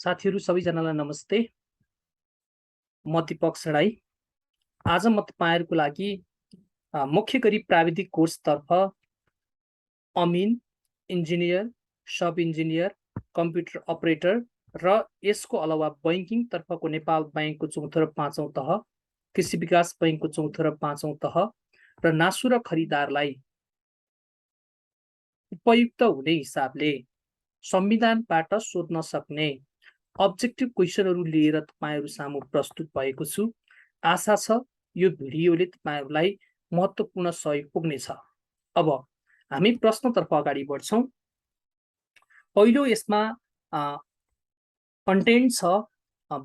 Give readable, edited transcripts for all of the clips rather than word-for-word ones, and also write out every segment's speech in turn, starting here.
साथीहरू सबैजनालाई नमस्ते। म दीपक सडाई। आज म तपाईहरुको लागि मुख्य गरी प्राविधिक कोर्सतर्फ अमिन, इन्जिनियर, सब इन्जिनियर, कम्प्युटर अपरेटर र यसको अलावा बैंकिङ तर्फको नेपाल बैंकको चौथो र पाँचौं तह, कृषि विकास बैंकको चौथो र पाँचौं तह र नासु र खरिदारलाई उपयुक्त हुने हिसाबले संविधानबाट सोध्न सक्ने अब्जेक्टिभ क्वेशनहरू लिएर तपाईहरु सामु प्रस्तुत भएको छु। आशा छ यो भिडियोले तपाईहरुलाई महत्त्वपूर्ण सहयोग पुग्नेछ। अब हामी प्रश्नतर्फ अगाडि बढ्छौं। पहिलो यसमा कन्टेन्ट छ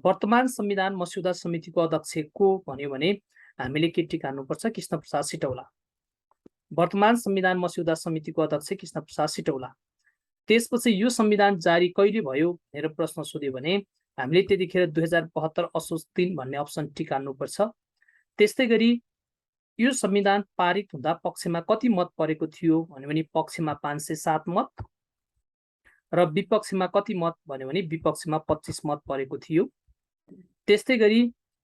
वर्तमान संविधान मस्यौदा समितिको अध्यक्ष को भन्यो भने हामीले के टिकार्नुपर्छ? कृष्णप्रसाद सिटौला। वर्तमान संविधान मस्यौदा समितिको अध्यक्ष कृष्णप्रसाद सिटौला। त्यसपछि यो संविधान जारी कहिले भयो भनेर प्रश्न सोध्यो भने हामीले त्यतिखेर 2072 असोज 3 भन्ने अप्सन टिकार्नुपर्छ। त्यस्तै गरी यो संविधान पारित हुँदा पक्षमा कति मत परेको थियो भन्यो भने पक्षमा 507 मत र विपक्षमा कति मत भन्यो भने विपक्षमा 25 मत परेको थियो। त्यस्तै गरी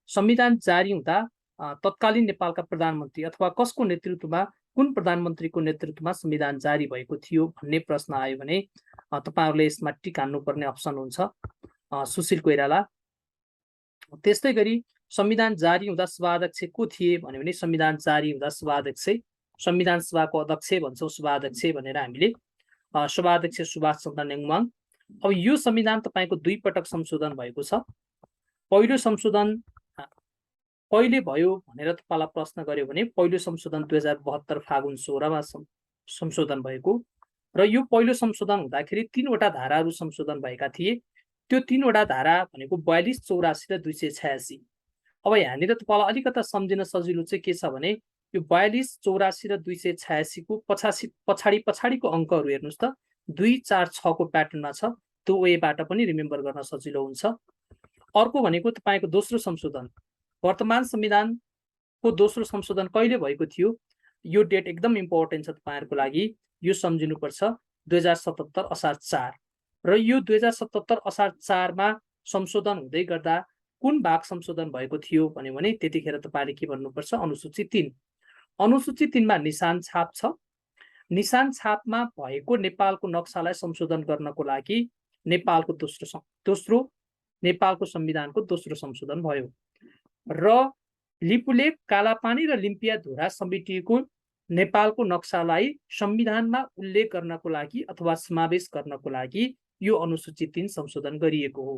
संविधान जारी हुँदा तत्कालीन नेपालका प्रधानमन्त्री अथवा कसको नेतृत्वमा कुन प्रधानमन्त्रीको नेतृत्वमा संविधान जारी भएको थियो भन्ने प्रश्न आयो भने तपाईहरुले यसमा टिक हान्नुपर्ने अप्सन हुन्छ सुशील कोइराला। त्यस्तै गरी संविधान जारी हुँदा सभाध्यक्ष को थिए भन्यो भने संविधान जारी हुँदा सभाध्यक्ष संविधान सभाको अध्यक्ष भन्छौं सभाध्यक्ष भनेर हामीले सभाध्यक्ष सुभाष चन्द्र नेङमाङ। अब यो संविधान तपाईको दुई पटक संशोधन भएको छ। पहिलो संशोधन कहिले भयो भनेर तपाईलाई प्रश्न गर्यो भने पहिलो संशोधन 2072 फागुन 16 मा संशोधन भएको र यो पहिलो संशोधन हुँदाखेरि 3 वटा धाराहरू संशोधन भएका थिए। त्यो 3 वटा धारा भनेको 42, 84 र 286। अब यहाँनिर तपाईलाई अलिकता सम्झिन सजिलो चाहिँ के छ भने यो 42, 84 र 286 को पछाडिको अंकहरू हेर्नुस् त 2, 4, 6 को प्याटर्नमा छ। त्यो वेबाट पनि रिमेम्बर गर्न सजिलो हुन्छ। अर्को भनेको तपाईको दोस्रो संशोधन वर्तमान संविधानको दोस्रो संशोधन कहिले भएको थियो? यो डेट एकदम इम्पोर्टेन्ट छ तपाईहरुको लागि। यो सम्झिनुपर्छ 2077 असार 4 र यो 2077 असार 4 मा संशोधन हुँदै गर्दा कुन भाग संशोधन भएको थियो भन्यो भने त्यतिखेर तपाईले के भन्नुपर्छ? अनुसूची 3। अनुसूची 3 मा निशान छाप छ। निशान छापमा भएको नेपालको नक्सालाई संशोधन गर्नको लागि नेपालको दोस्रो नेपालको संविधानको दोस्रो संशोधन भयो र लिपुलेख, कालापानी र लिम्पिया धुरा समितिको नेपालको नक्सालाई संविधानमा उल्लेख गर्नको लागि अथवा समावेश गर्नको लागि यो अनुसूची 3 संशोधन गरिएको हो।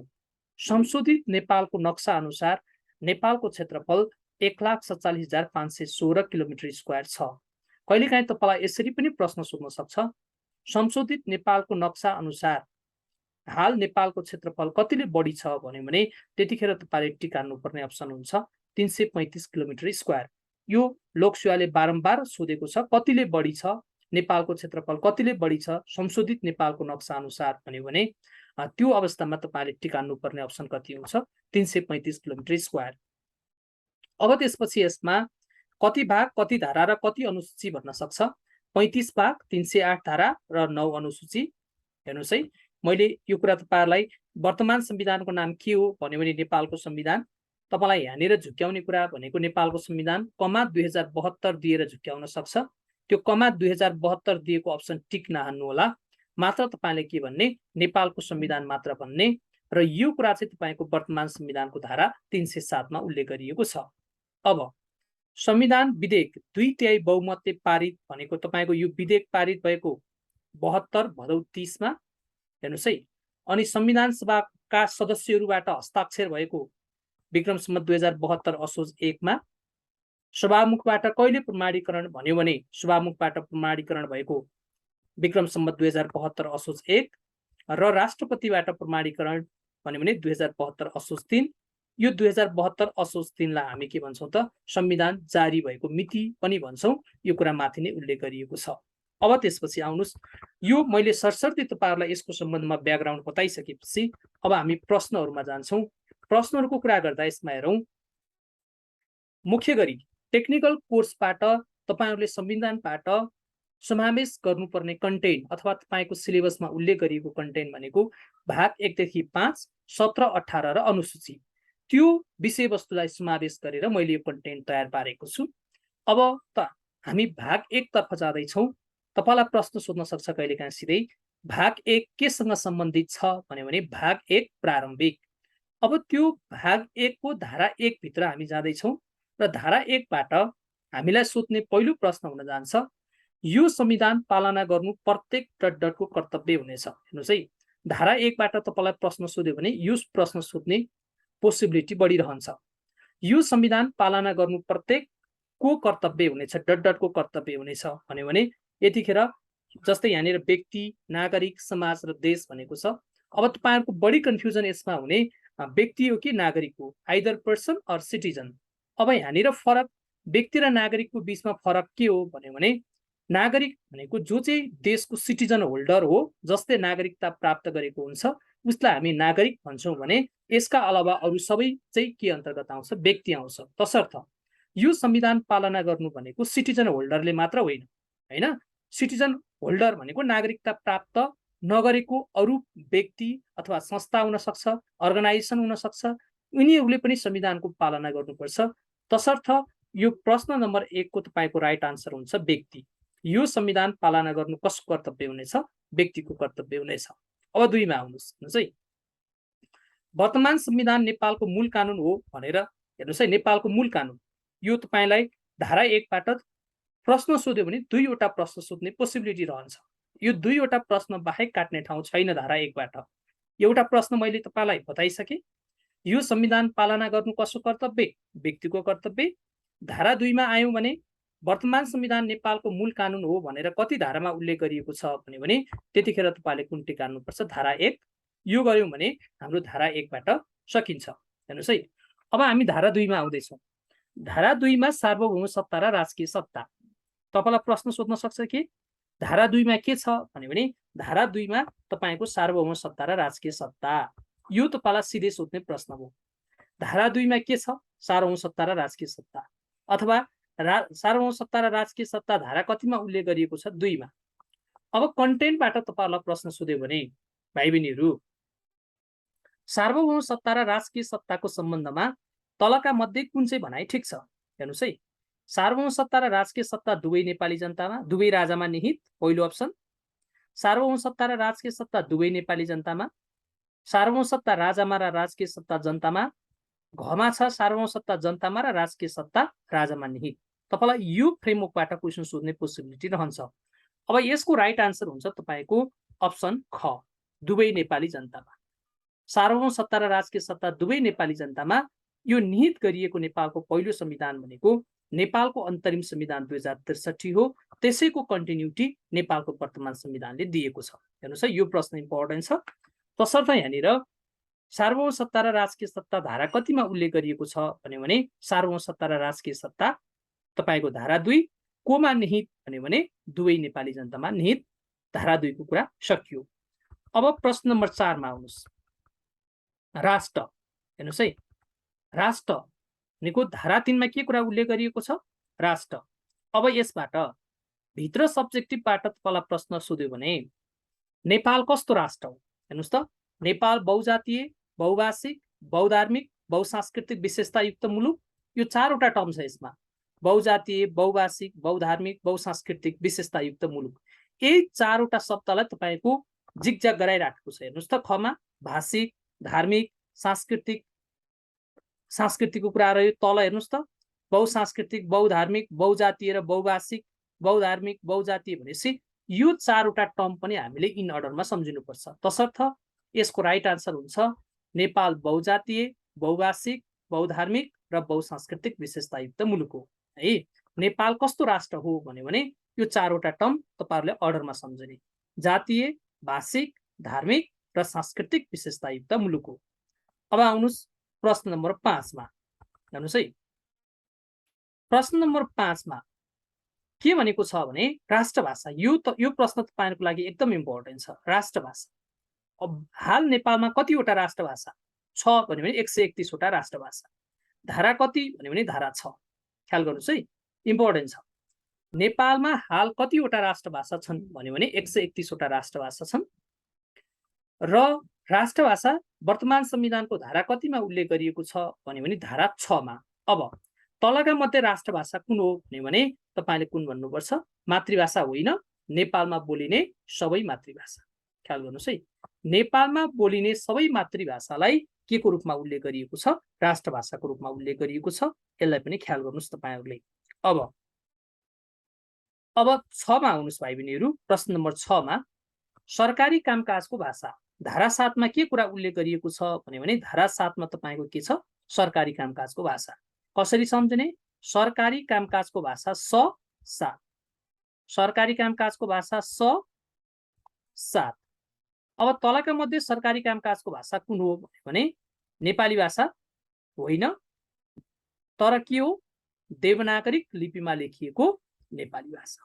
संशोधित नेपालको नक्सा अनुसार नेपालको क्षेत्रफल 1,47,516 किलोमिटर स्क्वायर छ। कहिलेकाहीँ तपाईलाई यसरी पनि प्रश्न सोध्न सक्छ, संशोधित नेपालको नक्सा अनुसार हाल नेपालको क्षेत्रफल कतिले बढी छ भन्यो भने त्यतिखेर तपाईले टिक हान्नुपर्ने अप्सन हुन्छ 335 किलोमिटर स्क्वायर। यो लोकसेवाले बारम्बार सोधेको छ, कतिले बढी छ नेपालको क्षेत्रफल कतिले बढी छ संशोधित नेपालको नक्सा अनुसार भन्यो भने त्यो अवस्थामा तपाईले टिक हान्नुपर्ने अप्सन कति हुन्छ? 335 किलोमिटर स्क्वायर। अब त्यसपछि यसमा कति भाग, कति धारा र कति अनुसूची भन्न सक्छ? 35 भाग, 308 धारा र 9 अनुसूची। हेर्नुस् है, मैले यो कुरा तपाईहरुलाई वर्तमान संविधानको नाम के हो भन्यो भने नेपालको संविधान। तपाईलाई यहाँनिर झुक्क्याउने कुरा भनेको नेपालको संविधान कमा 2072 दिएर झुक्क्याउन सक्छ। त्यो कमा 2072 दिएको अप्सन टिक नहान्नु होला। मात्र तपाईले के भन्ने? नेपालको संविधान मात्र भन्ने र यो कुरा चाहिँ तपाईको वर्तमान संविधानको धारा 307 मा उल्लेख गरिएको छ। अब संविधान विधेयक 2/3 बहुमतले पारित भनेको तपाईको यो विधेयक पारित भएको 72 भदौ 30 मा हेर्नुस् है। अनि संविधान सभाका सदस्यहरूबाट हस्ताक्षर भएको विक्रम सम्वत 2072 असोज 1 मा। सभामुखबाट कहिले प्रमाणीकरण भन्यो भने सभामुखबाट प्रमाणीकरण भएको विक्रम सम्वत 2072 असोज 1 र राष्ट्रपतिबाट प्रमाणीकरण भन्यो भने 2072 असोज 3। यो 2072 असोज 3 लाई हामी के भन्छौं त? संविधान जारी भएको मिति पनि भन्छौं। यो कुरा माथि नै उल्लेख गरिएको छ। अब त्यसपछि आउनुस्, यो मैले सरसर्ती तपाईहरुलाई यसको सम्बन्धमा ब्याकग्राउन्ड बताइसकेपछि अब हामी प्रश्नहरुमा जान्छौं। प्रश्नहरुको कुरा गर्दा यसमा हेरौं, मुख्य गरी टेक्निकल कोर्सबाट तपाईहरुले संविधानबाट समावेश गर्नुपर्ने कन्टेन्ट अथवा तपाईको सिलेबसमा उल्लेख गरिएको कन्टेन्ट भनेको भाग 1 देखि 5 17, 18 र अनुसूची त्यो विषयवस्तुलाई समावेश गरेर मैले यो कन्टेन्ट तयार पारेको छु। अब त हामी भाग 1 तर्फ जाँदैछौँ। तपाईलाई प्रश्न सोध्न सक्छ कहिलेकाहीँ सिधै भाग 1 केसँग सम्बन्धित छ भने भाग 1 प्रारम्भिक। अब त्यो भाग 1 को धारा 1 भित्र हामी जाँदैछौँ र धारा 1 बाट हामीलाई सोध्ने पहिलो प्रश्न हुन जान्छ यो संविधान पालना गर्नु प्रत्येक डट-डटको कर्तव्य हुनेछ। हेर्नुस् है, धारा 1 बाट तपाईलाई प्रश्न सोध्यो भने यो प्रश्न सोध्ने पोसिबिलिटी बढिरहन्छ। यो संविधान पालना गर्नु प्रत्येक को कर्तव्य हुनेछ, डट-डटको कर्तव्य हुनेछ भने यतिखेर जस्तै यहाँनिर व्यक्ति, नागरिक, समाज र देश भनेको छ। अब तपाईहरुको बढी कन्फ्युजन यसमा हुने व्यक्ति हो कि नागरिक हो, आइदर पर्सन अर सिटिजन। अब यहाँनिर फरक व्यक्ति र नागरिकको बीचमा फरक के हो भने नागरिक भनेको जो चाहिँ देशको सिटिजन होल्डर हो, जसले नागरिकता प्राप्त गरेको हुन्छ उसलाई हामी नागरिक भन्छौँ भने यसका अलावा अरु सबै चाहिँ के अन्तर्गत आउँछ, व्यक्ति आउँछ। तसर्थ यो संविधान पालना गर्नु भनेको सिटिजन होल्डरले मात्र होइन, हैन? सिटिजन होल्डर भनेको नागरिकता प्राप्त नगरेको अरु व्यक्ति अथवा संस्था हुन सक्छ, अर्गनाइजेसन हुन सक्छ, उनीहरूले पनि संविधानको पालना गर्नुपर्छ। तसर्थ यो प्रश्न नम्बर 1 को तपाईको राइट आन्सर हुन्छ व्यक्ति। यो संविधान पालना गर्नु कसको कर्तव्य हुनेछ? व्यक्तिको कर्तव्य हुनेछ। अब 2 मा आउनुस् है। वर्तमान संविधान नेपालको मूल कानुन हो भनेर हेर्नुस् है, नेपालको मूल कानुन यो तपाईलाई धारा 1 बाट प्रश्न सोध्यो भने 2 वटा प्रश्न सोध्ने पोसिबिलिटी रहन्छ। यो 2 वटा प्रश्न बाहेक काट्ने ठाउँ छैन धारा 1 बाट। एउटा प्रश्न मैले तपाईलाई बताइसके, यो संविधान पालना गर्नु कसको कर्तव्य? व्यक्तिको कर्तव्य। धारा 2 मा आयौं भने वर्तमान संविधान नेपालको मूल कानुन हो भनेर कति धारामा उल्लेख गरिएको छ भने त्यतिखेर तपाईले कुन टिकाल्नुपर्छ? धारा 1। यो गर्यौं भने हाम्रो धारा 1 बाट सकिन्छ। हेर्नुस् है, अब हामी धारा 2 मा आउँदै छौं। धारा 2 मा सार्वभौम सत्ता र राजकीय सत्ता। तपाईलाई प्रश्न सोध्न सक्छ कि धारा 2 मा के छ भने धारा 2 मा तपाईको सार्वभौम सत्ता र राजकीय सत्ता। यो तपाईलाई सिधै सोध्ने प्रश्न हो। धारा 2 मा के छ? सार्वभौम सत्ता र राजकीय सत्ता। अथवा सार्वभौम सत्ता र राजकीय सत्ता धारा कतिमा उल्लेख गरिएको छ? 2 मा। अब कन्टेन्टबाट तपाईलाई प्रश्न सोध्यो भने भाइ बहिनीहरु, सार्वभौम सत्ता र राजकीय सत्ताको सम्बन्धमा तलका मध्ये कुन चाहिँ भनाइ ठिक छ? हेर्नुस् है, सार्वभौम सत्ता र राजकीय सत्ता दुवै नेपाली जनतामा, दुवै राजामा निहित, पहिलो अप्सन। सार्वभौम सत्ता र राजकीय सत्ता दुवै नेपाली जनतामा, सार्वभौम सत्ता राजामा र राजकीय सत्ता जनतामा, घमा छ सार्वभौम सत्ता जनतामा र राजकीय सत्ता राजामा निहित। तपाईलाई यो फ्रेमवर्कबाट क्वेशन सोध्ने पोसिबिलिटी रहन्छ। अब यसको राइट आन्सर हुन्छ तपाईको अप्सन ख, दुवै नेपाली जनतामा। सार्वभौम सत्ता र राजकीय सत्ता दुवै नेपाली जनतामा यो निहित गरिएको नेपालको पहिलो संविधान भनेको नेपालको अन्तरिम संविधान 2063 हो। त्यसैको कन्टिन्युटी नेपालको वर्तमान संविधानले दिएको छ। हेर्नुस् है, यो प्रश्न इम्पोर्टेन्ट छ। तसर्थ यहाँनिर सार्वभौम सत्ता र राजकीय सत्ता धारा कतिमा उल्लेख गरिएको छ भने सार्वभौम सत्ता र राजकीय सत्ता तपाईको धारा 2 कोमा निहित भने दुवै नेपाली जनतामा निहित। धारा 2 को कुरा सकियो। अब प्रश्न नम्बर 4 मा आउनुस्। राष्ट्र। हेर्नुस् है, राष्ट्र भनेको धारा 3 मा के कुरा उल्लेख गरिएको छ? राष्ट्र। अब यसबाट भित्र सब्जेक्टिभबाट तपाईलाई प्रश्न सोध्यो भने नेपाल कस्तो राष्ट्र हो? हेर्नुस् त, नेपाल बहुजातीय, बहुभाषिक, बहुधार्मिक, बहुसांस्कृतिक विशेषतायुक्त मुलुक। यो 4 वटा टर्म छ यसमा। बहुजातीय, बहुभाषिक, बहुधार्मिक, बहुसांस्कृतिक विशेषतायुक्त मुलुक। यही 4 वटा शब्दलाई तपाईको जिगज्याग गराइराखेको छ। हेर्नुस् त, खमा भाषिक, धार्मिक, सांस्कृतिक, सांस्कृतिकको कुरा रह्यो। तल हेर्नुस् त, बहुसांस्कृतिक, बहुधार्मिक, बहुजातीय र बहुभाषिक, बहुधार्मिक, बहुजातीय भनेपछि यो 4 वटा टर्म पनि हामीले इन अर्डरमा सम्झिनुपर्छ। तसर्थ यसको राइट आन्सर हुन्छ नेपाल बहुजातीय, बहुभाषिक, बहुधार्मिक र बहुसांस्कृतिक विशेषतायुक्त मुलुक हो। है, नेपाल कस्तो राष्ट्र हो भने यो 4 वटा टर्म तपाईहरुले अर्डरमा सम्झिने। जातीय, भाषिक, धार्मिक र सांस्कृतिक विशेषतायुक्त मुलुक हो। अब आउनुस् प्रश्न नम्बर 5 मा। हेर्नुस् है, प्रश्न नम्बर 5 मा के भनेको छ भने राष्ट्रभाषा। यो प्रश्न तपाईहरुको लागि एकदम इम्पोर्टेन्ट छ। राष्ट्रभाषा। अब हाल नेपालमा कतिवटा राष्ट्रभाषा छ भने 131 वटा राष्ट्रभाषा। धारा कति भने धारा 6। ख्याल गर्नुस् है, इम्पोर्टेन्ट छ। नेपालमा हाल कतिवटा राष्ट्रभाषा छन् भने 131 वटा राष्ट्रभाषा छन् र राष्ट्रभाषा वर्तमान संविधानको धारा कतिमा उल्लेख गरिएको छ भन्यो भने धारा 6 मा। अब तलका मध्ये राष्ट्रभाषा कुन हो भने तपाईले कुन भन्नुपर्छ? मातृभाषा होइन, नेपालमा बोलिने सबै मातृभाषा। ख्याल गर्नुस् है, नेपालमा बोलिने सबै मातृभाषालाई के को रूपमा उल्लेख गरिएको छ? राष्ट्रभाषाको रूपमा उल्लेख गरिएको छ। यसलाई पनि ख्याल गर्नुस् तपाईहरुले। अब 6 मा आउनुस् भाइ बहिनीहरु। प्रश्न नम्बर 6 मा सरकारी कामकाजको भाषा धारा 7 मा के कुरा उल्लेख गरिएको छ भने धारा 7 मा तपाईको के छ? सरकारी कामकाजको भाषा। कसरी सम्झने? सरकारी कामकाजको भाषा स 7। सरकारी कामकाजको भाषा स 7। अब तलका मध्ये सरकारी कामकाजको भाषा कुन हो भने नेपाली भाषा होइन, तर के हो? देवनागरिक लिपिमा लेखिएको नेपाली भाषा।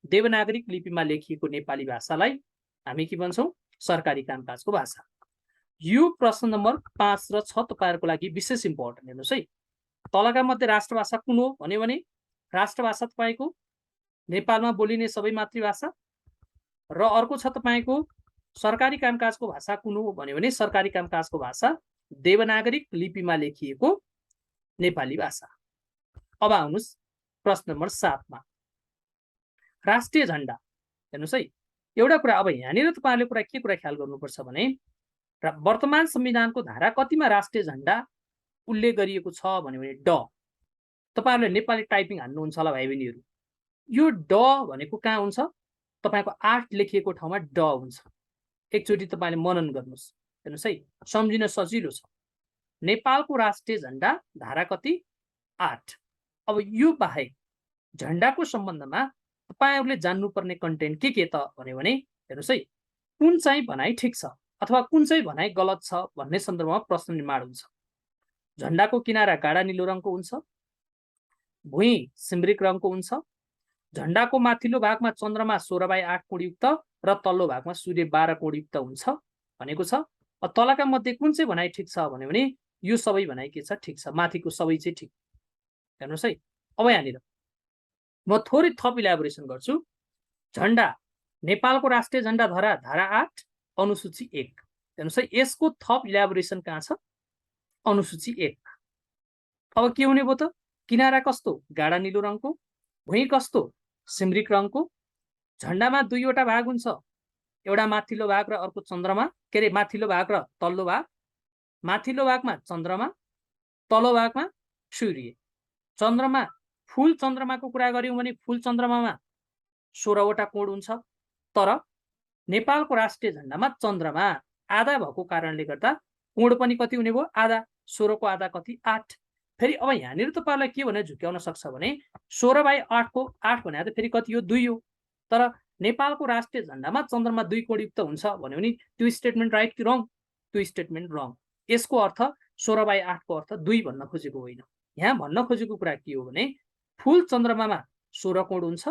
देवनागरिक लिपिमा लेखिएको नेपाली भाषालाई हामी के भन्छौं? सरकारी कामकाजको भाषा। यो प्रश्न नम्बर 5 र 6 तपाईहरुको लागि विशेष इम्पोर्टेन्ट हेर्नुस् है। तलका मध्ये राष्ट्रभाषा कुन हो भन्यो भने राष्ट्रभाषा तपाईको नेपालमा बोलिने सबै मातृभाषा, र अर्को छ तपाईको सरकारी कामकाजको भाषा कुन हो भन्यो भने सरकारी कामकाजको भाषा देवनागरिक लिपिमा लेखिएको नेपाली भाषा। अब आउनुस् प्रश्न नम्बर 7 मा राष्ट्रिय झण्डा। हेर्नुस् है, एउटा कुरा अब यहाँनिर तपाईहरुले कुरा के कुरा ख्याल गर्नुपर्छ भने वर्तमान संविधानको धारा कतिमा राष्ट्रिय झण्डा उल्लेख गरिएको छ भन्यो भने ड। तपाईहरुले नेपाली टाइपिङ हान्नुहुन्छ होला भाइ बहिनीहरु। यो ड भनेको कहाँ हुन्छ? तपाईको 8 लेखिएको ठाउँमा ड हुन्छ। एकचोटी तपाईले मनन गर्नुस्। हेर्नुस् है, सम्झिन सजिलो छ। नेपालको राष्ट्रिय झण्डा धारा कति? 8। अब यो बाहेक झण्डाको सम्बन्धमा तपाईहरुले जान्नुपर्ने कन्टेन्ट के त भन्यो भने हेर्नुस् है, कुन चाहिँ भनाइ ठीक छ अथवा कुन चाहिँ भनाइ गलत छ भन्ने सन्दर्भमा प्रश्न निर्माण हुन्छ। झण्डाको किनारा गाढा नीलो रङको हुन्छ, भुइँ सिमरिक रङको हुन्छ, झण्डाको माथिल्लो भागमा चन्द्रमा 16/8 कोणयुक्त र तल्लो भागमा सूर्य 12 कोणयुक्त हुन्छ भनेको छ। तलका मध्ये कुन चाहिँ भनाइ ठीक छ भन्यो भने यो सबै भनाइ के छ? ठीक छ। माथिको सबै चाहिँ ठीक। हेर्नुस् है, अब यहाँनिर म थोरै थप इलाबोरेसन गर्छु। झण्डा नेपालको राष्ट्रिय झण्डा धारा 8 अनुसूची 1। हेर्नुस् है, यसको थप इलाबोरेसन कहाँ छ? अनुसूची 1। अब के हुने भयो त? किनारा कस्तो? गाढा नीलो रङको, भुइँ कस्तो? सिमरिक रङको, झण्डामा दुईवटा भाग हुन्छ, एउटा माथिल्लो भाग र अर्को चन्द्रमा, के रे माथिल्लो भाग र तल्लो भाग। माथिल्लो भागमा चन्द्रमा, तल्लो भागमा सूर्य। चन्द्रमा फुल चन्द्रमाको कुरा गर्यौं भने फुल चन्द्रमामा 16 वटा कोण हुन्छ, तर नेपालको राष्ट्रिय झण्डामा चन्द्रमा आधा भएको कारणले गर्दा कोण पनि कति हुने भयो? आधा। 16 को आधा कति? 8। फेरि अब यहाँनिर तपाईलाई के भने झुक्याउन सक्छ भने 16/8 को 8 भने त फेरि कति हो? 2 हो। तर नेपालको राष्ट्रिय झण्डामा चन्द्रमा 2 कोणयुक्त हुन्छ भन्यो भने त्यो स्टेटमेन्ट राइट कि रङ? त्यो स्टेटमेन्ट रङ। यसको अर्थ 16/8 को अर्थ 2 भन्न खोजेको होइन। यहाँ भन्न खोजेको कुरा के हो भने फुल चन्द्रमामा 16 कोण हुन्छ,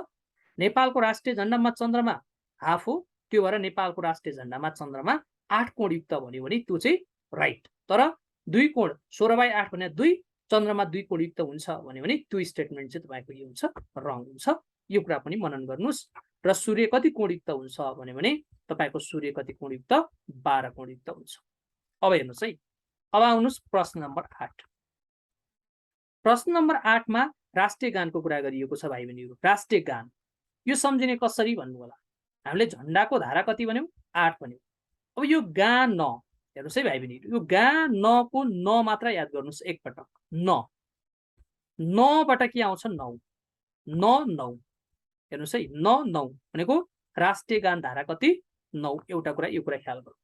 नेपालको राष्ट्रिय झण्डामा चन्द्रमा हाफ हो, त्यो भएर नेपालको राष्ट्रिय झण्डामा चन्द्रमा 8 कोणयुक्त भन्यो भने त्यो चाहिँ राइट। तर 2 कोण 16/8 भने 2, चन्द्रमा 2 कोणयुक्त हुन्छ भन्यो भने त्यो स्टेटमेन्ट चाहिँ तपाईको के हुन्छ? रङ हुन्छ। यो कुरा पनि मनन गर्नुस्। र सूर्य कति कोणयुक्त हुन्छ भन्यो भने तपाईको सूर्य कति कोणयुक्त? 12 कोणयुक्त हुन्छ। अब हेर्नुस् है, अब आउनुस् प्रश्न नम्बर 8। प्रश्न नम्बर 8 मा राष्ट्रिय गानको कुरा गरिएको छ भाइ बहिनीहरु। राष्ट्रिय गान यो सम्झिने कसरी भन्नु होला? हामीले झण्डाको धारा कति भन्यौ? 8 भन्यौ। अब यो गान न, हेर्नुस् है भाइ बहिनीहरु, यो गान न को न मात्र याद गर्नुस् एकपटक। न बाट के आउँछ? 9। न 9। हेर्नुस् है, न 9 भनेको राष्ट्रिय गान धारा कति? 9। एउटा कुरा यो कुरा ख्याल गरौँ।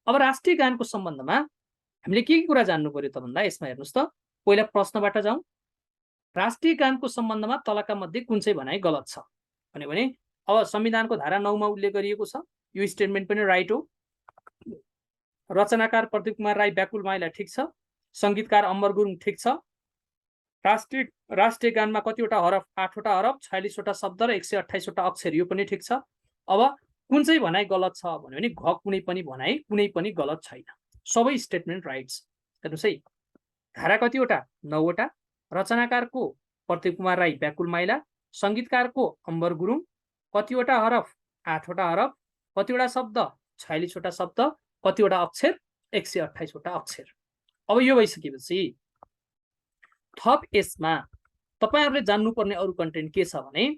अब राष्ट्रिय गानको सम्बन्धमा हामीले के कुरा जान्नु पर्यो त भन्दा यसमा हेर्नुस् त, पहिला प्रश्नबाट जाउँ। राष्ट्रिय गानको सम्बन्धमा तलका मध्ये कुन चाहिँ भनाइ गलत छ भन्यो भने अब संविधानको धारा 9 मा उल्लेख गरिएको छ, यो स्टेटमेन्ट पनि राइट हो। रचनाकार प्रदीप कुमार राई व्याकुल माइला ठीक छ, संगीतकार अमर गुरुङ ठीक छ। राष्ट्रिय गानमा कतिवटा हरफ? 8 वटा हरफ, 46 वटा शब्द र 128 वटा अक्षर, यो पनि ठीक छ। अब कुन चाहिँ भनाइ गलत छ भन्यो भने घ कुनै पनि भनाइ कुनै पनि गलत छैन, सबै स्टेटमेन्ट राइट छ। हेर्नुस् है, धारा कतिवटा? 9 वटा, रचनाकारको प्रदीप कुमार राई व्याकुल माइला, संगीतकारको अम्बर गुरुङ, कतिवटा हरफ? 8 वटा हरफ, कतिवटा शब्द? 46 वटा शब्द, कतिवटा अक्षर? 128 वटा अक्षर। अब यो भइसकेपछि थप यसमा तपाईहरुले जान्नुपर्ने अरु कन्टेन्ट के छ भने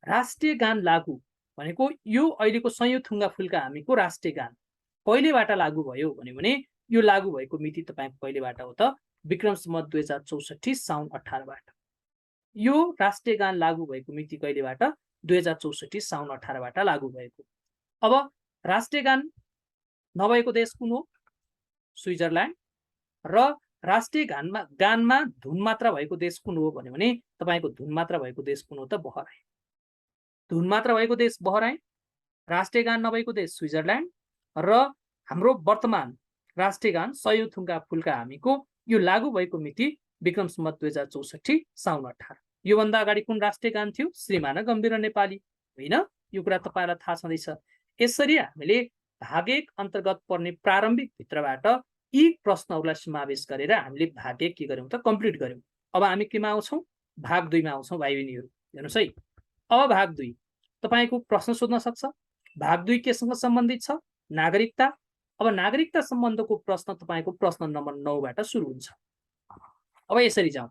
राष्ट्रिय गान लागू भनेको यो अहिलेको सयौं थुङ्गा फुलका हामीको राष्ट्रिय गान कहिलेबाट लागू भयो भने यो लागू भएको मिति तपाईको कहिलेबाट हो त विक्रम सम्वत 2064 साउन 18 बाट। यो राष्ट्रिय गान लागू भएको मिति कहिलेबाट 2064 साउन 18 बाट लागू भएको। अब राष्ट्रिय गान नभएको देश कुन हो? स्विजरल्यान्ड। र राष्ट्रिय गानमा धुन मात्रा भएको देश कुन हो भने तपाईको धुन मात्रा भएको देश कुन हो त? बहराइन। धुन मात्रा भएको देश बहराइन, राष्ट्रिय गान नभएको देश स्विजरल्यान्ड र हाम्रो वर्तमान राष्ट्रिय गान सयौं थुङ्गा फुलका हामीको यो लागू भएको मिति विक्रम सम्वत 2064 साउन 18। यो भन्दा अगाडि कुन राष्ट्रिय गान थियो? श्रीमान गम्भीर नेपाली होइन? यो कुरा तपाईलाई थाहा छँदैछ। यसरी हामीले भाग 1 अन्तर्गत पर्ने प्रारम्भिक भित्रबाट यी प्रश्नहरूलाई समावेश गरेर हामीले भाग 1 के गर्यौं त कम्प्लिट गर्यौं। अब हामी केमा आउँछौं? भाग 2 मा आउँछौं भाइ बहिनीहरु। हेर्नुस् है। अब भाग 2 तपाईको प्रश्न सोध्न सक्छ। भाग 2 केसँग सम्बन्धित छ? नागरिकता। अब नागरिकता सम्बन्धको प्रश्न तपाईको प्रश्न नम्बर 9 बाट सुरु हुन्छ। अब यसरी जाउँ।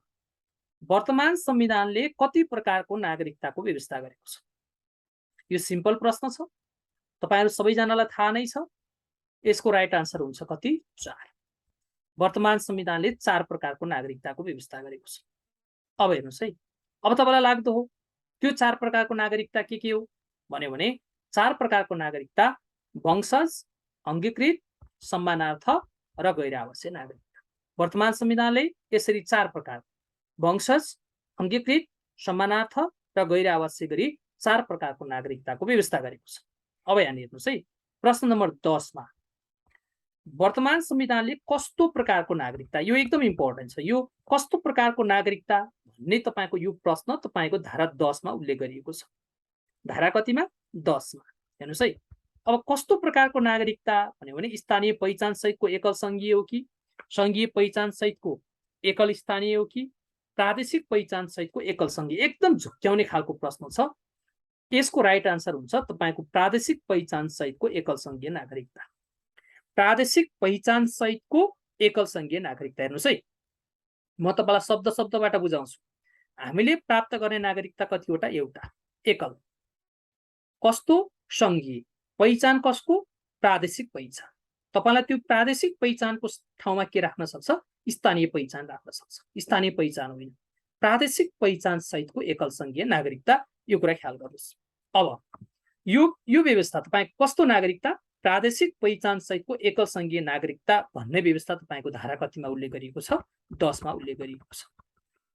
वर्तमान संविधानले कति प्रकारको नागरिकताको व्यवस्था गरेको छ? यो सिम्पल प्रश्न छ। तपाईहरु सबैजनालाई थाहा नै छ। यसको राइट आन्सर हुन्छ कति? 4। वर्तमान संविधानले 4 प्रकारको नागरिकताको व्यवस्था गरेको छ। अब हेर्नुस् है। अब तपाईलाई लाग्दो हो त्यो 4 प्रकारको नागरिकता के हो भन्यो भने 4 प्रकारको नागरिकता वंशज, अंगीकृत, सम्मानार्थ र गैर आवासीय नागरिकता। वर्तमान संविधानले यसरी 4 प्रकार वंशज, अंगीकृत, सम्मानार्थ र गैर आवासीय गरी 4 प्रकारको नागरिकताको व्यवस्था गरेको छ। अब यहाँ हेर्नुस् है। प्रश्न नम्बर 10 मा वर्तमान संविधानले कस्तो प्रकारको नागरिकता, यो एकदम इम्पोर्टेन्ट छ। यो कस्तो प्रकारको नागरिकता भन्ने तपाईको यो प्रश्न तपाईको धारा 10 मा उल्लेख गरिएको छ। धारा कतिमा? 10 मा। हेर्नुस् है। अब कस्तो प्रकारको नागरिकता भन्यो भने स्थानीय पहिचान सहितको एकल संघीय हो कि संघीय पहिचान सहितको एकल स्थानीय हो कि प्रादेशिक पहिचान सहितको एकल संघीय? एकदम झुक्क्याउने खालको प्रश्न छ। यसको राइट आन्सर हुन्छ तपाईको प्रादेशिक पहिचान सहितको एकल संघीय नागरिकता। प्रादेशिक पहिचान सहितको एकल संघीय नागरिकता। हेर्नुस् है। म तपाईलाई शब्द शब्दबाट बुझाउँछु। हामीले प्राप्त गर्ने नागरिकता कतिवटा? एउटा। एकल। कस्तो? संघीय। पहिचान कसको? प्रादेशिक पहिचान। तपाईलाई त्यो प्रादेशिक पहिचानको ठाउँमा के राख्न सक्छ? स्थानीय पहिचान राख्न सक्छ। स्थानीय पहिचान होइन, प्रादेशिक पहिचान सहितको एकल संघीय नागरिकता। यो कुरा ख्याल गर्नुस्। अब यो व्यवस्था तपाईको कस्तो नागरिकता? प्रादेशिक पहिचान सहितको एकल संघीय नागरिकता भन्ने व्यवस्था तपाईको धारा कतिमा उल्लेख गरिएको छ? 10 मा उल्लेख गरिएको छ।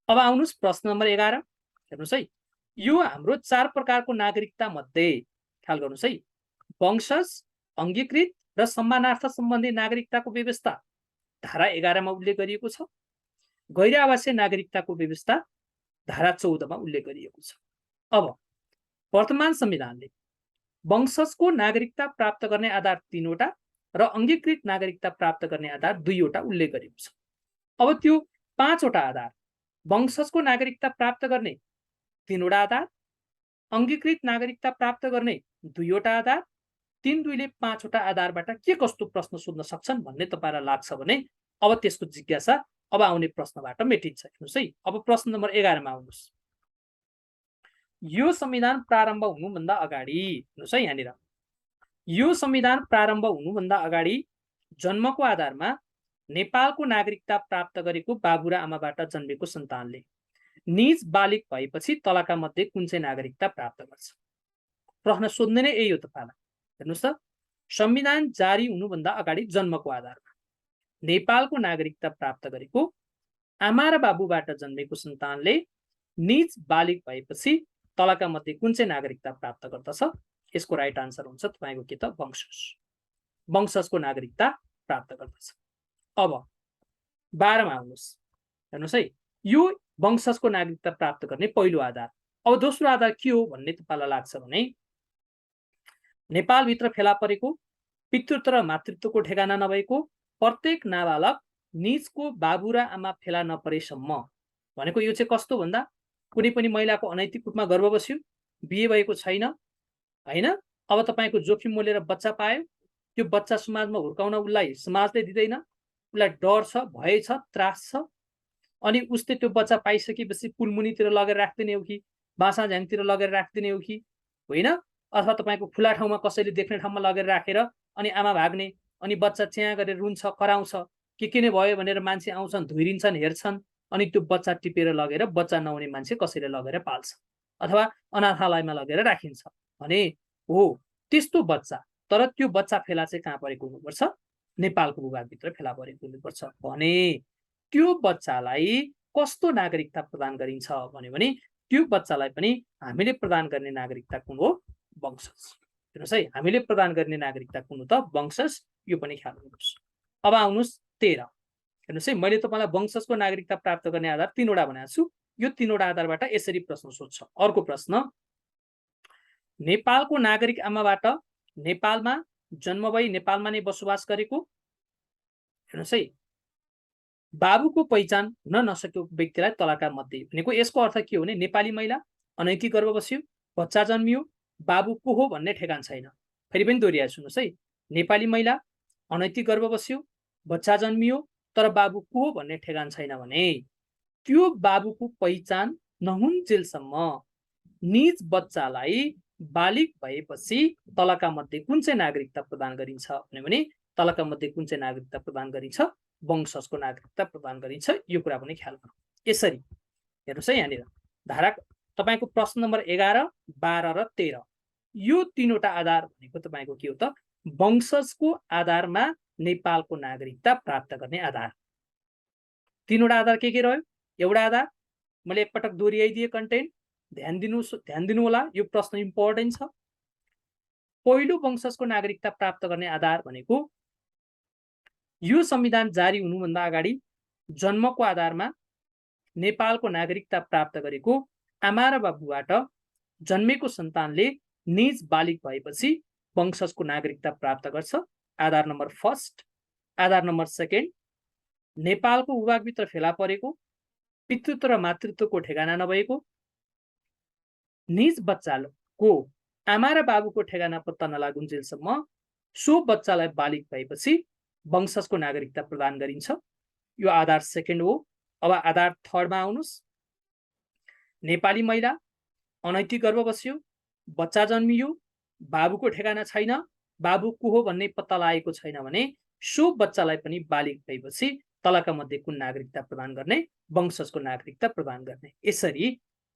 अब आउनुस् प्रश्न नम्बर 11। हेर्नुस् है। यो हाम्रो 4 प्रकारको नागरिकता मध्ये ख्याल गर्नुस् है। वंशज, अंगीकृत र सम्मानार्थ सम्बन्धी नागरिकताको व्यवस्था धारा 11 मा उल्लेख गरिएको छ। गैर आवासीय नागरिकताको व्यवस्था धारा 14 मा उल्लेख गरिएको छ। अब वर्तमान संविधानले वंशजको नागरिकता प्राप्त गर्ने आधार 3 वटा र अंगीकृत नागरिकता प्राप्त गर्ने आधार 2 वटा उल्लेख गरेको छ। अब त्यो 5 वटा आधार वंशजको नागरिकता प्राप्त गर्ने 3 वटा आधार, अंगीकृत नागरिकता प्राप्त गर्ने 2 वटा आधार, 3 2 ले 5 वटा आधारबाट के कस्तो प्रश्न सोध्न सक्छन् भन्ने तपाईलाई लाग्छ भने अब त्यसको जिज्ञासा अब आउने प्रश्नबाट मेटिन्छ। हेर्नुस् है। अब प्रश्न नम्बर 11 मा आउनुस्। यो संविधान प्रारम्भ हुनुभन्दा अगाडि हेर्नुस् है। यहाँनिर यो संविधान प्रारम्भ हुनुभन्दा अगाडि जन्मको आधारमा नेपालको नागरिकता प्राप्त गरेको बाबु र आमाबाट जन्मेको सन्तानले निज बालिक भएपछि तलका मध्ये कुन चाहिँ नागरिकता प्राप्त गर्छ? प्रश्न सोध्ने नै यही हो तपाईलाई। हेर्नुस् त। संविधान जारी हुनुभन्दा अगाडि जन्मको आधारमा नेपालको नागरिकता प्राप्त गरेको आमा र बाबुबाट जन्मेको सन्तानले निज बालिक भएपछि तलका मध्ये कुन चाहिँ नागरिकता प्राप्त गर्दछ? यसको राइट आन्सर हुन्छ तपाईको के त? वंशज। वंशजको नागरिकता प्राप्त गर्दछ। अब 12 मा आउनुस्। हेर्नुस् है। यो वंशजको नागरिकता प्राप्त गर्ने पहिलो आधार। अब दोस्रो आधार के हो भन्ने तपाईलाई लाग्छ भने नेपालभित्र फेला परेको पितृत्व र मातृत्वको ठेगाना नभएको प्रत्येक नाबालक निजको बाबु र आमा फेला नपरेसम्म भनेको यो चाहिँ कस्तो भन्दा कुनै पनि महिलाको अनैतिक रूपमा गर्भ बस्यो, बिहे भएको छैन होइन, अब तपाईको जोखिम मोलेर बच्चा पायो, त्यो बच्चा समाजमा हुर्काउन उसलाई समाजले दिँदैन, उसलाई डर छ, भय छ, त्रास छ, अनि उसले त्यो बच्चा पाइसकेपछि पुलमुनितिर लगेर राख्दिने हो कि बाँसा झ्याङतिर लगेर राख्दिने हो कि होइन, अथवा तपाईँको खुला ठाउँमा कसैले देख्ने ठाउँमा लगेर राखेर अनि आमा भाग्ने, अनि बच्चा च्याँ गरेर रुन्छ, कराउँछ, के नै भयो भनेर मान्छे आउँछन्, धुइरिन्छन्, हेर्छन्, अनि त्यो बच्चा टिपेर लगेर बच्चा नहुने मान्छे कसैले लगेर पाल्छ अथवा अनाथालयमा लगेर राखिन्छ भने हो त्यस्तो बच्चा। तर त्यो बच्चा फेला चाहिँ कहाँ परेको हुनुपर्छ? नेपालको भूभागभित्र फेला परेको हुनुपर्छ भने त्यो बच्चालाई कस्तो नागरिकता प्रदान गरिन्छ भन्यो भने त्यो बच्चालाई पनि हामीले प्रदान गर्ने नागरिकता कुन हो? वंशज। हेर्नुहोस् है, हामीले प्रदान गर्ने नागरिकता कुन हो त? वंशज। यो पनि ख्याल गर्नुहोस्। अब आउनुहोस् 13। हेर्नुहोस् है, मैले तपाईँलाई वंशजको नागरिकता प्राप्त गर्ने आधार 3वटा भनेको छु। यो 3वटा आधारबाट यसरी प्रश्न सोध्छ। अर्को प्रश्न, नेपालको नागरिक आमाबाट नेपालमा जन्म भई नेपालमा नै बसोबास गरेको, हेर्नुहोस् है, बाबुको पहिचान हुन नसकेको व्यक्तिलाई तलका मध्ये भनेको यसको अर्थ के हो भने नेपाली महिला अनैतिक गर्भ बस्यो, बच्चा जन्मियो, बाबु को हो भन्ने ठेगान छैन। फेरि पनि दोहोऱ्याएर सुन्नुहोस् है, नेपाली महिला अनैतिक गर्भ बस्यो, बच्चा जन्मियो, तर बाबु को हो भन्ने ठेगान छैन भने त्यो बाबुको पहिचान नहुन्जेलसम्म निज बच्चालाई बालिक भएपछि तलका मध्ये कुन चाहिँ नागरिकता प्रदान गरिन्छ भने तलका मध्ये कुन चाहिँ नागरिकता प्रदान गरिन्छ? वंशजको नागरिकता प्रदान गरिन्छ। यो कुरा पनि ख्याल गर्नु। यसरी हेर्नुहोस् है, यहाँनिर धारा तपाईँको प्रश्न नम्बर 11, 12 र 13 यो 3वटा आधार भनेको तपाईँको के हो त? वंशजको आधारमा नेपालको नागरिकता प्राप्त गर्ने आधार। 3वटा आधार के रह्यो? एउटा आधार मैले एकपटक दोहोऱ्याइदिए कन्टेन्ट, ध्यान दिनु होला, यो प्रश्न इम्पोर्टेन्ट छ। पहिलो वंशजको नागरिकता प्राप्त गर्ने आधार भनेको यो संविधान जारी हुनुभन्दा अगाडि जन्मको आधारमा नेपालको नागरिकता प्राप्त गरेको आमा र बाबुबाट जन्मेको सन्तानले निज बालिक भएपछि वंशजको नागरिकता प्राप्त गर्छ। आधार नम्बर 1। आधार नम्बर 2, नेपालको भूभागभित्र फेला परेको पितृत्व र मातृत्वको ठेगाना नभएको निज बच्चाको आमा र बाबुको ठेगाना पत्ता नलागुन्जेलसम्म सो बच्चालाई बालिक भएपछि वंशजको नागरिकता प्रदान गरिन्छ। यो आधार 2 हो। अब आधार 3 मा आउनुहोस्। नेपाली महिला अनैतिक गर्भ बस्यो, बच्चा जन्मियो, बाबुको ठेगाना छैन, बाबु को हो भन्ने पत्ता लागेको छैन भने सो बच्चालाई पनि बालिक भएपछि तलका मध्ये कुन नागरिकता प्रदान गर्ने? वंशजको नागरिकता प्रदान गर्ने। यसरी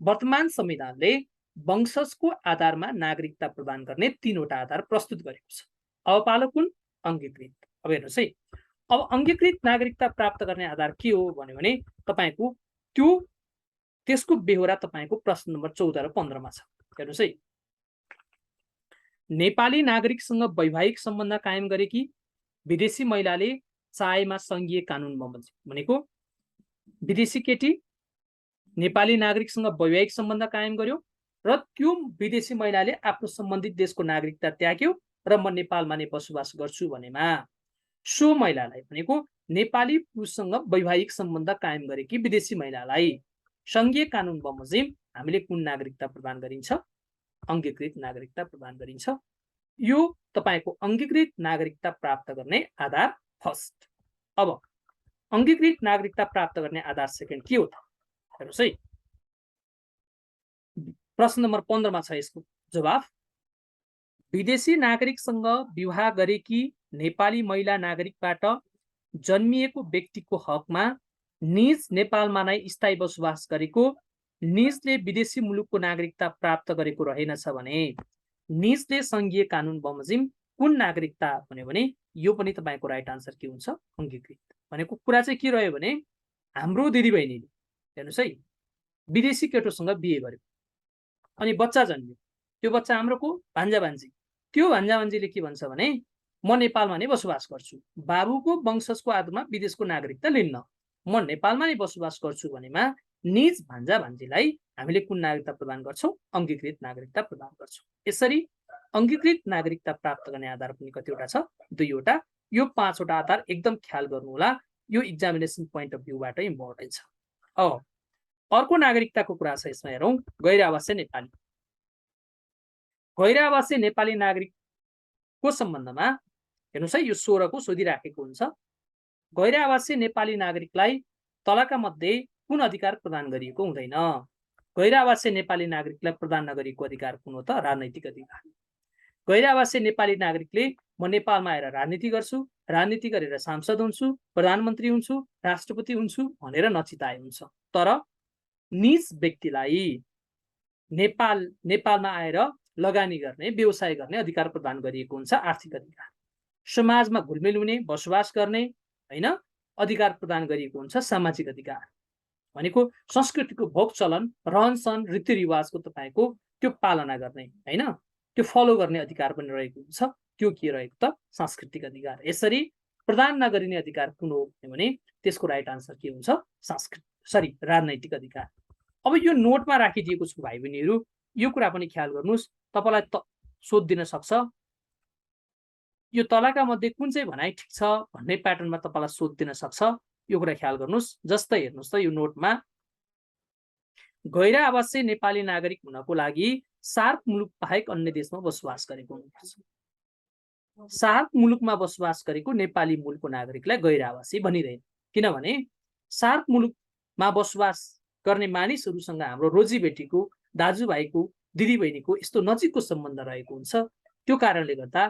वर्तमान संविधानले वंशजको आधारमा नागरिकता प्रदान गर्ने 3वटा आधार प्रस्तुत गरेको छ। अब पालो कुन? अंगीकृत। अब हेर्नुहोस् है, अब अंगीकृत नागरिकता प्राप्त गर्ने आधार के हो भने तपाईको त्यसको बेहोरा तपाईको प्रश्न नम्बर 14 र 15 मा छ। हेर्नुहोस् है, नेपाली नागरिकसँग वैवाहिक सम्बन्ध कायम गरेकी विदेशी महिलाले चाहेमा संघीय कानुन बमोजिम भनेको विदेशी केटी नेपाली नागरिकसँग वैवाहिक सम्बन्ध कायम गर्यो र त्यो विदेशी महिलाले आफ्नो सम्बन्धित देशको नागरिकता त्याग्यो र म नेपालमा नै बसोबास गर्छु भनेमा सो महिलालाई भनेको नेपाली पुरुषसँग वैवाहिक सम्बन्ध कायम गरेकी विदेशी महिलालाई संघीय कानुन बमोजिम हामीले कुन नागरिकता प्रदान गरिन्छ? अंगीकृत नागरिकता प्रदान गरिन्छ। यो तपाईको अंगीकृत नागरिकता प्राप्त गर्ने आधार 1। अब अंगीकृत नागरिकता प्राप्त गर्ने आधार 2 के हो त? हेर्नुहोस् है, प्रश्न नम्बर 15 मा छ यसको जवाफ। विदेशी नागरिकसँग विवाह गरेकी नेपाली महिला नागरिकबाट जन्मिएको व्यक्तिको हकमा निज नेपालमा नै स्थायी बसोबास गरेको निजले विदेशी मुलुकको नागरिकता प्राप्त गरेको रहेनछ भने निजले संघीय कानुन बमोजिम कुन नागरिकता भन्यो भने यो पनि तपाईको राइट आन्सर के हुन्छ? अंगीकृत। भनेको कुरा चाहिँ के रह्यो भने हाम्रो दिदीबहिनीले हेर्नुहोस् है, विदेशी केटोसँग बिहे गर्यो अनि बच्चा जन्मियो, त्यो बच्चा हाम्रो को? भान्जा भान्जी। त्यो भान्जा भान्जीले के भन्छ भने म नेपालमा नै बसोबास गर्छु, बाबुको वंशजको आधारमा विदेशको नागरिकता लिन्न, म नेपालमा नै बसोबास गर्छु भनेमा निज भान्जा भान्जीलाई हामीले कुन नागरिकता प्रदान गर्छौं? अंगीकृत नागरिकता प्रदान गर्छौं। यसरी अंगीकृत नागरिकता प्राप्त गर्ने आधार पनि कतिवटा छ? 2वटा। यो 5वटा आधार एकदम ख्याल गर्नु होला, यो एक्जामिनेसन पोइन्ट अफ भ्यूबाट इम्पोर्टेन्ट छ। अब अर्को नागरिकताको कुरा छ, यसमा हेरौं। गैर आवासीय नेपाली। गैर आवासीय नेपाली नागरिकको सम्बन्धमा हेर्नुहोस् है, यो 16 को सोधिराखेको हुन्छ। गैर आवासीय नेपाली नागरिकलाई तलका मध्ये कुन अधिकार प्रदान गरिएको हुँदैन? गैर आवासीय नेपाली नागरिकलाई प्रदान नगरिएको अधिकार कुन हो त? राजनैतिक अधिकार। गैर आवासीय नेपाली नागरिकले म नेपालमा आएर राजनीति गर्छु, राजनीति गरेर सांसद हुन्छु, प्रधानमन्त्री हुन्छु, राष्ट्रपति हुन्छु भनेर नचिताए हुन्छ। तर निज व्यक्तिलाई नेपालमा आएर लगानी गर्ने, व्यवसाय गर्ने अधिकार प्रदान गरिएको हुन्छ, आर्थिक अधिकार। समाजमा घुलमिल हुने, बसोबास गर्ने हैन अधिकार प्रदान गरिएको हुन्छ, सामाजिक अधिकार। भनेको संस्कृतिको भोग चलन, रहनसहन, रीतिरिवाजको तपाईको त्यो पालना गर्ने हैन त्यो फलो गर्ने अधिकार पनि रहेको हुन्छ। त्यो के रहेको त? सांस्कृतिक अधिकार। यसरी प्रदान नगरिने अधिकार कुन हो भने त्यसको राइट आन्सर के हुन्छ? राजनैतिक अधिकार। अब यो नोटमा राखिदिएको छु भाइ बहिनीहरू, यो कुरा पनि ख्याल गर्नुस्। तपाईलाई सोध दिन सक्छ यो तलका मध्ये कुन चाहिँ भनाइ ठिक छ भन्ने प्याटर्नमा तपाईलाई सोध दिन सक्छ। यो कुरा ख्याल गर्नुस्। जस्तै हेर्नुस् त यो नोटमा गैर आवासीय नेपाली नागरिक हुनको लागि सार्क मुलुक बाहेक अन्य देशमा बसोबास गरेको हुनुपर्छ। सार्क मुलुकमा बसोबास गरेको नेपाली मूलको नागरिकलाई गैर आवासीय भनिदैन, किनभने सार्क मुलुकमा बसोबास गर्ने मानिसहरूसँग हाम्रो रोजीबेटीको, दाजुभाइको, दिदीबहिनीको यस्तो नजिकको सम्बन्ध रहेको हुन्छ। त्यो कारणले गर्दा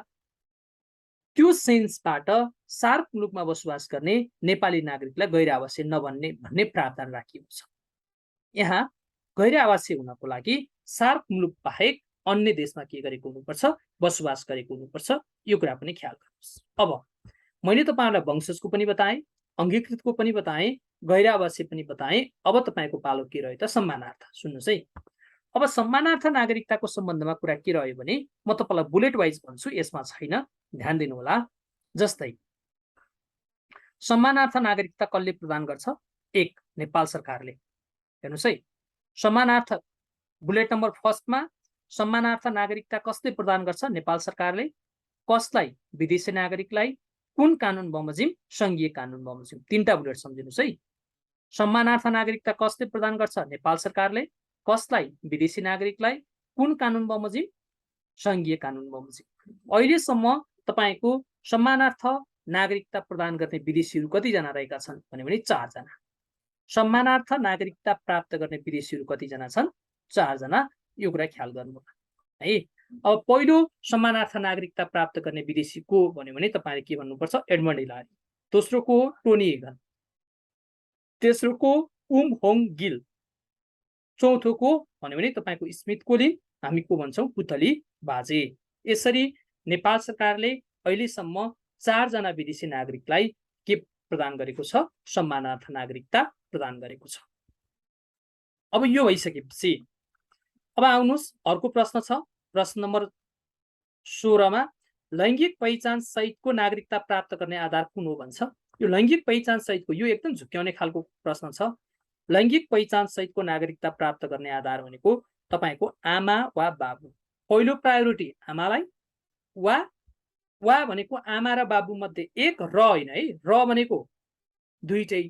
त्यो सेन्सबाट सार्क मुलुकमा बसोबास गर्ने नेपाली नागरिकलाई गैर आवासीय नभन्ने भन्ने प्रावधान राखिएको छ। यहाँ गैर आवासीय हुनको लागि सार्क मुलुक बाहेक अन्य देशमा के गरेको हुनुपर्छ? बसोबास गरेको हुनुपर्छ। यो कुरा पनि ख्याल गर्नुहोस्। अब मैले तपाईहरुलाई वंशजको पनि बताएँ, अंगीकृतको पनि बताएँ, गैर आवासीय पनि बताएँ। अब तपाईको पालो के रह्यो त? सम्मानार्थ। सुन्नुस् है, अब सम्मानार्थ नागरिकताको सम्बन्धमा कुरा के रह्यो भने म तपाईलाई बुलेट वाइज भन्छु, यसमा छैन, ध्यान दिनु होला। जस्तै सम्मानार्थ नागरिकता कसले प्रदान गर्छ? 1 नेपाल सरकारले। हेर्नुस् है, सम्मानार्थ बुलेट नम्बर 1 मा सम्मानार्थ नागरिकता कसले प्रदान गर्छ? नेपाल सरकारले। कसलाई? विदेशी नागरिकलाई। कुन कानुन बमोजिम? संघीय कानुन बमोजिम। 3टा बुलेट सम्झिनुस् है। सम्मानार्थ नागरिकता कसले प्रदान गर्छ? नेपाल सरकारले। कसलाई? विदेशी नागरिकलाई। कुन कानुन बमोजिम? संघीय कानुन बमोजिम। अहिलेसम्म तपाईको सम्मानार्थ नागरिकता प्रदान गर्ने विदेशीहरू कतिजना रहेका छन् भने 4 जना। सम्मानार्थ नागरिकता प्राप्त गर्ने विदेशीहरू कतिजना छन्? 4 जना। यो कुरा ख्याल गर्नु है। अब पहिलो सम्मानार्थ नागरिकता प्राप्त गर्ने विदेशी को भन्यो भने तपाईले के भन्नुपर्छ? एडमन्ड हिलारी। दोस्रो को? Tony Hagin. तेस्रो को? उम होङ गिल। चौथो को भन्यो भने तपाईको स्मिथ कोलिन, हामी को भन्छौं? पुतली बाजे। यसरी नेपाल सरकारले अहिलेसम्म 4 जना विदेशी नागरिकलाई के प्रदान गरेको छ? सम्मानार्थ नागरिकता प्रदान गरेको छ। अब यो भइसकेपछि अब आउनुस्, अर्को प्रश्न छ। प्रश्न नम्बर 16 मा लैंगिक पहिचान सहितको नागरिकता प्राप्त गर्ने आधार कुन हो भन्छ। यो लैंगिक पहिचान सहितको यो एकदम झुक्क्याउने खालको प्रश्न छ। लैंगिक पहिचान सहितको नागरिकता प्राप्त गर्ने आधार भनेको तपाईको आमा वा बाबु। पहिलो प्रायोरिटी आमालाई, वा भनेको आमा र बाबु मध्ये एक, र हैन है। र भनेको दुईटै,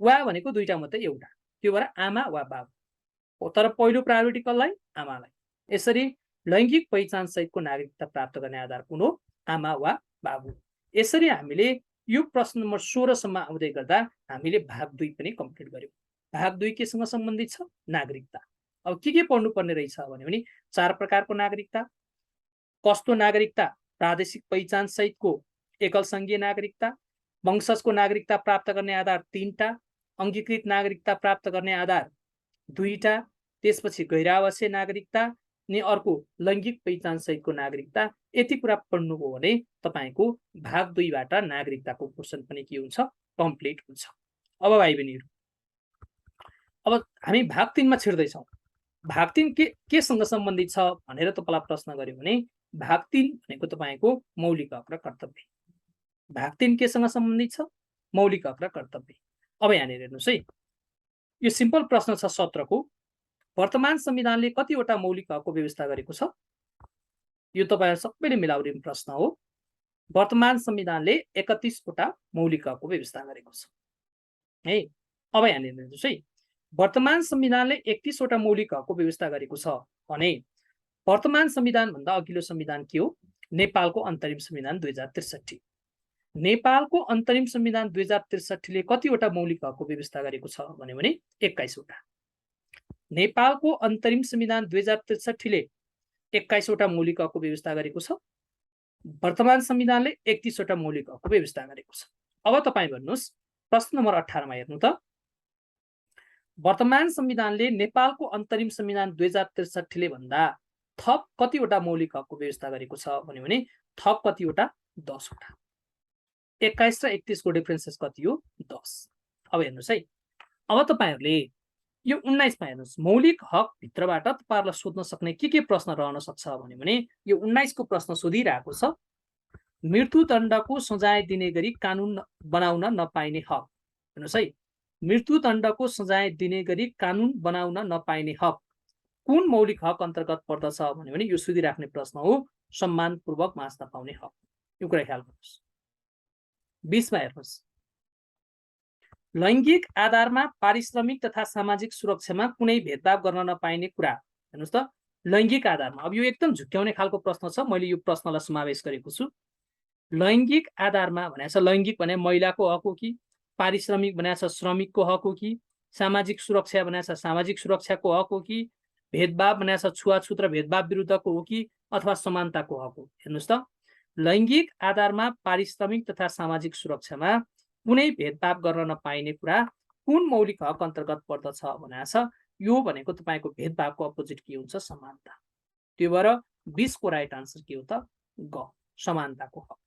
वा भनेको दुईटा मध्ये एउटा। त्यो भएर आमा वा बाबु। तर पहिलो प्रायोरिटी कसलाई? आमालाई। यसरी लैंगिक पहिचान सहितको नागरिकता प्राप्त गर्ने आधार कुन हो? आमा वा बाबु। यसरी हामीले यो प्रश्न नम्बर 16 सम्म आउँदै गर्दा हामीले भाग 2 पनि कम्प्लिट गर्यौं। भाग 2 केसँग सम्बन्धित छ? नागरिकता। अब के पढ्नु पर्ने रहेछ भने 4 प्रकारको नागरिकता। कस्तो नागरिकता? प्रादेशिक पहिचान सहितको एकल संघीय नागरिकता। वंशजको नागरिकता प्राप्त गर्ने आधार 3टा। अंगीकृत नागरिकता प्राप्त गर्ने आधार 2टा। त्यसपछि गैर आवासीय नागरिकता अनि अर्को लैंगिक पहिचान सहितको नागरिकता। यति कुरा पढ्नुभयो भने तपाईको भाग 2 बाट नागरिकताको पोर्सन पनि के हुन्छ? कम्प्लिट हुन्छ। अब भाइ बहिनीहरु, अब हामी भाग 3 मा छिर्दै छौं। भाग 3 केसँग सम्बन्धित छ भनेर तपाईलाई प्रश्न गर्यो भने भाग 3 भनेको तपाईको मौलिक हक र कर्तव्य। भाग 3 केसँग सम्बन्धित छ? मौलिक हक र कर्तव्य। अब यहाँ हेर्नुस् है, यो सिम्पल प्रश्न छ 17 को। वर्तमान संविधानले कतिवटा मौलिक हकको व्यवस्था गरेको छ? यो तपाईहरु सबैले मिलाउने प्रश्न हो। वर्तमान संविधानले 31 वटा मौलिक हकको व्यवस्था गरेको छ है। अब यहाँ हेर्नुस् है, वर्तमान संविधानले 31 वटा मौलिक हकको व्यवस्था गरेको छ भने वर्तमान संविधान भन्दा अघिल्लो संविधान के हो? नेपालको अन्तरिम संविधान 2063। नेपालको अन्तरिम संविधान 2063 ले कतिवटा मौलिक हकको व्यवस्था गरेको छ भने 21 वटा। नेपालको अन्तरिम संविधान 2063 ले 21 वटा मौलिक हकको व्यवस्था गरेको छ। वर्तमान संविधानले 31 वटा मौलिक हकको व्यवस्था गरेको छ। अब तपाईं भन्नुस् प्रश्न नम्बर 18 मा हेर्नु त, वर्तमान संविधानले नेपालको अन्तरिम संविधान 2063 ले भन्दा थप कतिवटा मौलिक हकको व्यवस्था गरेको छ भने थप कतिवटा? 10 वटा। 21 र 31 को डिफरेन्सेस कति हो? 10। अब हेर्नुस् है, अब तपाईहरुले यो 19 मा हेर्नुस्, मौलिक हक भित्रबाट तपाईहरुलाई सोध्न सक्ने के प्रश्न रहन सक्छ भने यो 19 को प्रश्न सोधिरहेको छ, मृत्युदण्डको सजाय दिने गरी कानुन बनाउन नपाइने हक। हेर्नुस् है, मृत्युदण्डको सजाय दिने गरी कानुन बनाउन नपाइने हक कुन मौलिक हक अन्तर्गत पर्दछ भने यो सोधिराख्ने प्रश्न हो, सम्मानपूर्वक बाँच्न पाउने हक। यो कुरा ख्याल गर्नुस्। 20 मा हेर्नुस्, लैङ्गिक आधारमा पारिश्रमिक तथा सामाजिक सुरक्षामा कुनै भेदभाव गर्न नपाइने कुरा। हेर्नुस् त, लैङ्गिक आधारमा। अब यो एकदम झुक्क्याउने खालको प्रश्न छ, मैले यो प्रश्नलाई समावेश गरेको छु। लैङ्गिक आधारमा भनेछ, लैङ्गिक भने महिलाको हक हो कि, पारिश्रमिक भनेछ श्रमिकको हक हो कि, सामाजिक सुरक्षा भनेछ सामाजिक सुरक्षाको हक हो कि, भेदभाव भनेछ छुवाछुत र भेदभाव विरुद्धको हो कि, अथवा समानताको हक हो। हेर्नुस् त, लैङ्गिक आधारमा पारिश्रमिक तथा सामाजिक सुरक्षामा कुनै भेदभाव गर्न नपाइने कुरा कुन मौलिक हक अन्तर्गत पर्दछ भनेछ। यो भनेको तपाईको भेदभावको अपोजिट के हुन्छ? समानता। त्यो भएर 20 को राइट आन्सर के हो त? ग, समानताको हक।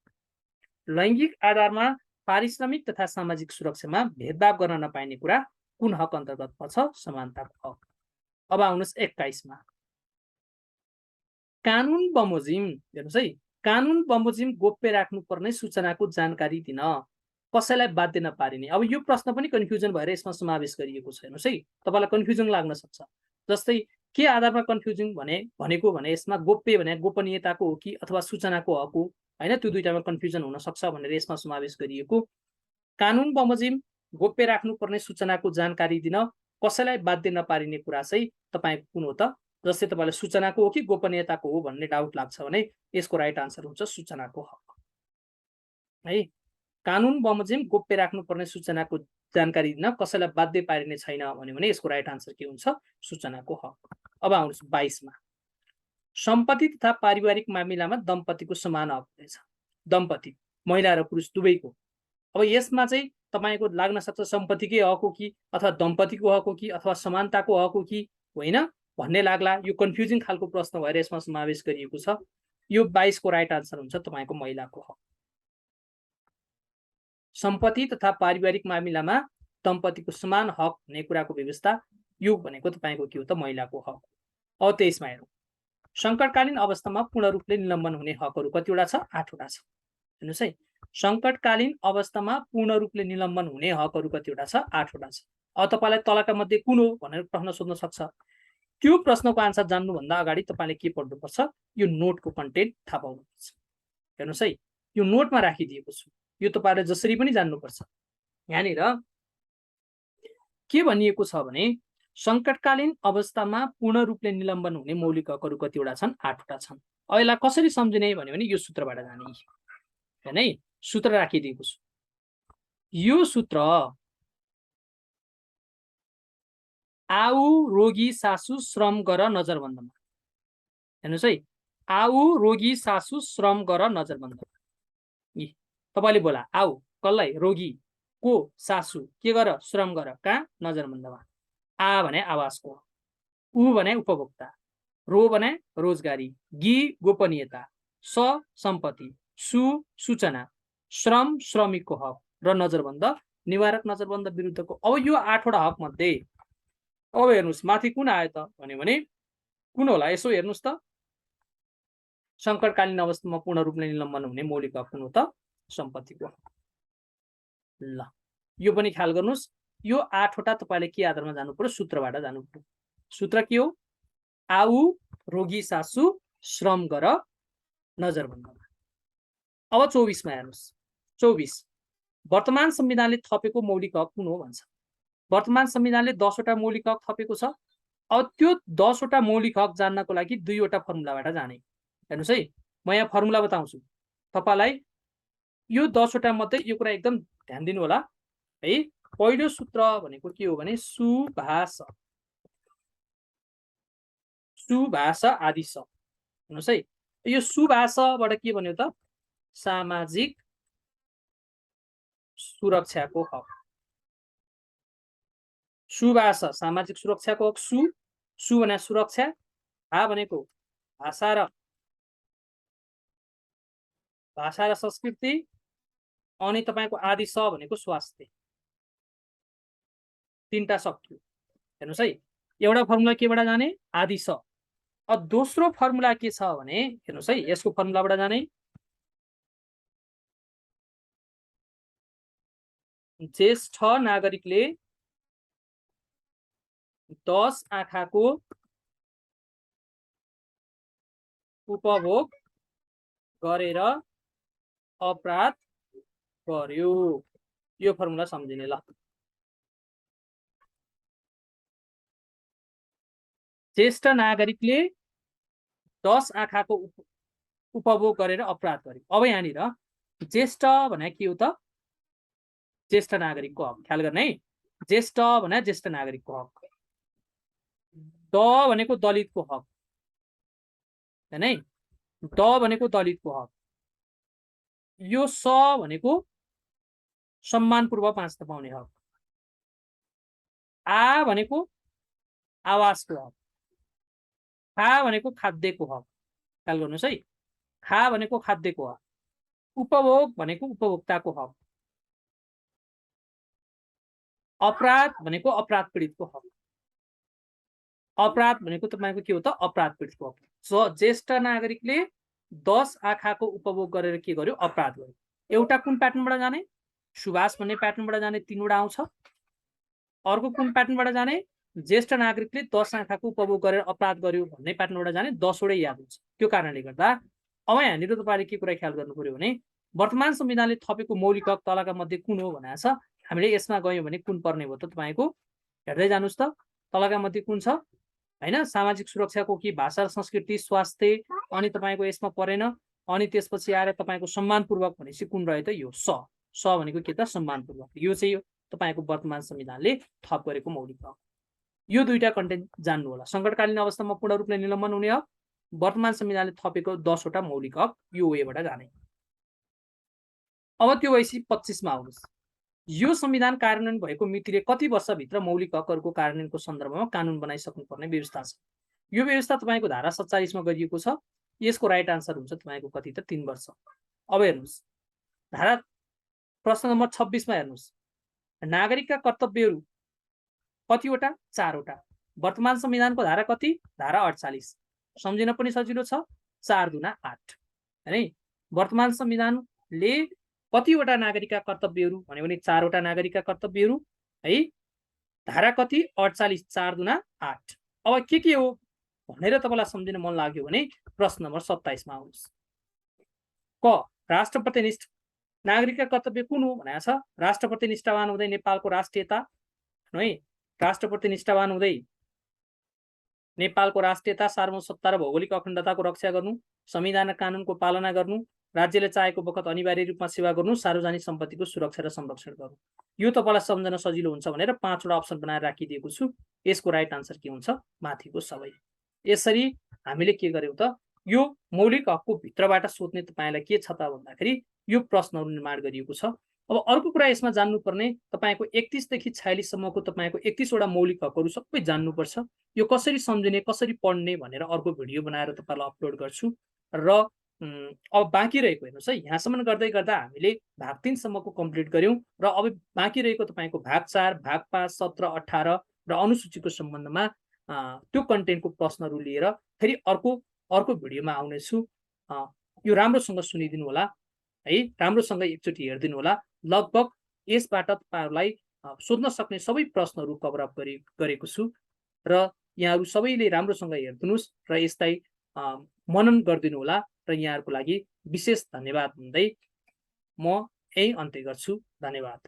लैङ्गिक आधारमा पारिश्रमिक तथा सामाजिक सुरक्षामा भेदभाव गर्न नपाइने कुरा कुन हक अन्तर्गत पर्छ? समानताको हक। अब आउनुस् 21 मा, कानुन बमोजिम। हेर्नुस् है, कानुन बमोजिम गोप्य राख्नुपर्ने सूचनाको जानकारी दिन कसैलाई बाध्य नपारिने। अब यो प्रश्न पनि कन्फ्युजन भएर यसमा समावेश गरिएको छ। हेर्नुस् है, तपाईलाई कन्फ्युजन लाग्न सक्छ। जस्तै के आधारमा कन्फ्युजन भनेको भने यसमा गोप्य भने गोपनीयताको हो कि अथवा सूचनाको हक हो, हैन? त्यो दुईटामा कन्फ्युजन हुन सक्छ भनेर यसमा समावेश गरिएको। कानुन बमोजिम गोप्य राख्नुपर्ने सूचनाको जानकारी दिन कसैलाई बाध्य नपारिने कुरा चाहिँ तपाईको कुन हो त? जस्तै तपाईलाई सूचनाको हो कि गोपनीयताको हो भन्ने डाउट लाग्छ भने यसको राइट आन्सर हुन्छ सूचनाको हक। है, कानुन बमोजिम गोप्य राख्नुपर्ने सूचनाको जानकारी दिन कसैलाई बाध्य पारिने छैन भने यसको राइट आन्सर के हुन्छ? सूचनाको हक। अब आउनुस् 22 मा, सम्पत्ति तथा पारिवारिक मामिलामा दम्पतिको समान हक हुनेछ। दम्पति महिला र पुरुष दुवैको। अब यसमा चाहिँ तपाईको लाग्न सक्छ सम्पत्तिकै हक हो कि, अथवा दम्पतिको हक हो कि, अथवा समानताको हक हो कि होइन भन्ने लाग्ला। यो कन्फ्युजिङ खालको प्रश्न भएर यसमा समावेश गरिएको छ। यो 22 को राइट आन्सर हुन्छ तपाईको महिलाको हक। सम्पत्ति तथा पारिवारिक मामिलामा दम्पतिको समान हक हुने कुराको व्यवस्था, यो भनेको तपाईको के हो त? महिलाको हक। अब 23 मा हेरौँ, संकटकालीन अवस्थामा पूर्ण रूपले निलम्बन हुने हकहरू कतिवटा छ? 8 वटा छ। हेर्नुस् है, संकटकालीन अवस्थामा पूर्ण रूपले निलम्बन हुने हकहरू कतिवटा छ? 8 वटा छ। अब तपाईलाई तलका मध्ये कुन हो भनेर प्रश्न सोध्न सक्छ। त्यो प्रश्नको आन्सर जान्नुभन्दा अगाडि तपाईले के पढ्नुपर्छ? यो नोटको कन्टेन्ट थाहा पाउनुपर्छ। हेर्नुस् है, यो नोटमा राखिदिएको छु, यो तपाईले जसरी पनि जान्नुपर्छ। यहाँनिर के भनिएको छ भने संकटकालीन अवस्थामा पूर्ण रूपले निलम्बन हुने मौलिक हकहरू कतिवटा छन्? 8 वटा छन्। अब यसलाई कसरी सम्झिने भने यो सूत्रबाट जाने। हैन है, सूत्र राखिदिएको छु। यो सूत्र आऊ रोगी सासु श्रम गर नजरबन्दमा। हेर्नुस् है, आऊ रोगी सासु श्रम गर नजरबन्दमा। तपाईले बोला, आऊ कसलाई? रोगी, को? सासु, के गर? श्रम गर, कहाँ? नजरबन्दमा। आ भने आवासको, उ भने उपभोक्ता, रो भने रोजगारी, गी गोपनीयता, स सम्पत्ति, सु सूचना, श्रम श्रमिकको हक र नजरबन्द निवारक नजरबन्द विरुद्धको। अब यो 8 वटा हक मध्ये अब हेर्नुस् माथि कुन आयो त भने कुन होला? यसो हेर्नुस् त, संकटकालीन अवस्थामा पूर्ण रूपले निलम्बन हुने मौलिक हक कुन हो त? सम्पत्तिको हक। ल, यो पनि ख्याल गर्नुस्। यो 8 वटा तपाईले के आधारमा जानु पर्यो? सूत्रबाट जानु पर्यो। सूत्र के हो? आऊ रोगी सासु श्रम गर नजरबन्दमा। अब 24 मा हेर्नुस्, 24 वर्तमान संविधानले थपेको मौलिक हक कुन हो भन्छ। वर्तमान संविधानले 10 वटा मौलिक हक थपेको छ। अब त्यो 10 वटा मौलिक हक जान्नको लागि 2 वटा फर्मुलाबाट जाने। हेर्नुस् है, म यहाँ फर्मुला बताउँछु, तपाईलाई यो 10 वटा मध्ये यो कुरा एकदम ध्यान दिनु होला है। पहिलो सूत्र भनेको के हो भने सुभाष आदि स। हेर्नुस् है, यो सुभाषबाट के भन्यो त सामाजिक सुरक्षाको हक। सुभाष सामाजिक सुरक्षाको हक। सु भने सुरक्षा, भा भनेको भाषा र संस्कृति, अनि तपाईको आदि स भनेको स्वास्थ्य। तीनटा सक्यो। हेर्नुस् है, एउटा फर्मुला केबाट जाने आदि स। अब दोस्रो फर्मुला के छ भने हेर्नुस् है, यसको फर्मुलाबाट जाने ज्येष्ठ नागरिकले 10 आँखाको उपभोग गरेर अपराध गर्यो। यो फर्मुला सम्झिने ल। ज्येष्ठ नागरिकले 10 आँखाको उपभोग गरेर अपराध गर्यो। अब यहाँनिर ज्येष्ठ भने के हो त ज्येष्ठ नागरिकको हक। ख्याल गर्ने है, ज्येष्ठ भने ज्येष्ठ नागरिकको हक। द भनेको दलितको हक हैन है, द भनेको दलितको हक। यो स भनेको सम्मानपूर्वक बाँच्न पाउने हक। आ भनेको आवासको हक। खा भनेको खाद्यको हक। ख्याल गर्नुस् है, खा भनेको खाद्यको हक। उपभोग भनेको उपभोक्ताको हक। अपराध भनेको अपराध पीडितको हक। अपराध भनेको तपाईको के हो त अपराध पीडितको हक। ज्येष्ठ नागरिकले 10 आँखाको उपभोग गरेर के गर्यो अपराध गर्यो। एउटा कुन प्याटर्नबाट जाने सुभाष भन्ने प्याटर्नबाट जाने 3 वटा आउँछ। अर्को कुन प्याटर्नबाट जाने ज्येष्ठ नागरिकले 10 आँखाको उपभोग गरेर अपराध गर्यो भन्ने प्याटर्नबाट जाने 10 वटै याद हुन्छ। त्यो कारणले गर्दा अब यहाँनिर तपाईले के कुरा ख्याल गर्नु पर्यो भने वर्तमान संविधानले थपेको मौलिक हक तलका मध्ये कुन हो भनेको छ। हामीले यसमा गयौं भने कुन पर्ने हो त तपाईको हेर्दै जानुस् त। तलका मध्ये कुन छ हैन, सामाजिक सुरक्षाको कि भाषा र संस्कृति, स्वास्थ्य, अनि तपाईको यसमा परेन। अनि त्यसपछि आएर तपाईको सम्मानपूर्वक भनेपछि कुन रह्यो त यो स भनेको के त सम्मानपूर्वक। यो चाहिँ तपाईको वर्तमान संविधानले थप गरेको मौलिक हक। यो दुईटा कन्टेन्ट जान्नु होला। संकटकालीन अवस्थामा पूर्ण रूपले निलम्बन हुने हक, वर्तमान संविधानले थपेको 10 वटा मौलिक हक, यो वेबाट जाने। अब त्यो भएपछि 25 मा आउनुस्। यो संविधान कार्यान्वयन भएको मितिले कति वर्षभित्र मौलिक हकहरूको कार्यान्वयनको सन्दर्भमा कानुन बनाइसक्नुपर्ने व्यवस्था छ। यो व्यवस्था तपाईको धारा 47 मा गरिएको छ। यसको राइट आन्सर हुन्छ तपाईको कति त 3 वर्ष। अब हेर्नुस्, धारा प्रश्न नम्बर 26 मा हेर्नुस्, नागरिकका कर्तव्यहरू कतिवटा 4 वटा। वर्तमान संविधानको धारा कति धारा 48। सम्झिन पनि सजिलो छ, 4 दुना 8 हैन। वर्तमान संविधानले कतिवटा नागरिकका कर्तव्यहरू भन्यो भने 4 वटा नागरिकका कर्तव्यहरू है। धारा कति 48 4 दुना 8। अब के हो भनेर तपाईलाई सम्झिन मन लाग्यो भने प्रश्न नम्बर 27 मा आउनुस्। क राष्ट्रप्रति निष्ठ नागरिकका कर्तव्य कुन हो भनेको छ। राष्ट्रप्रति निष्ठावान हुँदै नेपालको राष्ट्रियता है, राष्ट्रप्रति निष्ठावान हुँदै नेपालको राष्ट्रियता, सार्वभौमसत्ता र भौगोलिक अखण्डताको रक्षा गर्नु, संविधान र कानुनको पालना गर्नु, राज्यले चाहेको बखत अनिवार्य रूपमा सेवा गर्नु, सार्वजनिक सम्पत्तिको सुरक्षा र संरक्षण गर्नु। यो तपाईलाई सम्झन सजिलो हुन्छ भनेर 5 वटा अप्सन बनाएर राखिदिएको छु। यसको राइट आन्सर के हुन्छ माथिको सबै। यसरी हामीले के गर्यौं त यो मौलिक हकको भित्रबाट सोध्ने तपाईलाई के छ त भन्दाखेरि यो प्रश्नहरु निर्माण गरिएको छ। अब अर्को कुरा यसमा जान्नुपर्ने तपाईको 31 देखि 46 सम्मको तपाईको 31 वटा मौलिक हकहरु सबै जान्नुपर्छ। यो कसरी सम्झिने कसरी पढ्ने भनेर अर्को भिडियो बनाएर तपाईलाई अपलोड गर्छु। र अब बाँकी रहेको हेर्नुस् है, यहाँसम्म गर्दै गर्दा हामीले भाग 3 सम्मको कम्प्लिट गर्यौं र अब बाँकी रहेको तपाईको भाग 4, भाग 5, 17, 18 र अनुसूचीको सम्बन्धमा त्यो कन्टेन्टको प्रश्नहरु लिएर फेरि अर्को भिडियोमा आउने छु। यो राम्रोसँग सुनिदिनु होला है, राम्रोसँग एकचोटी हेर्दिनु होला। लगभग यसबाट तपाईहरुलाई सोध्न सक्ने सबै प्रश्नहरु कभर अप गरेको छु र यहाँहरु सबैले राम्रोसँग हेर्दिनुस् र यसलाई मनन गर्दिनु होला र यहाँहरुको लागि विशेष धन्यवाद भन्दै म यही अन्त्य गर्छु। धन्यवाद।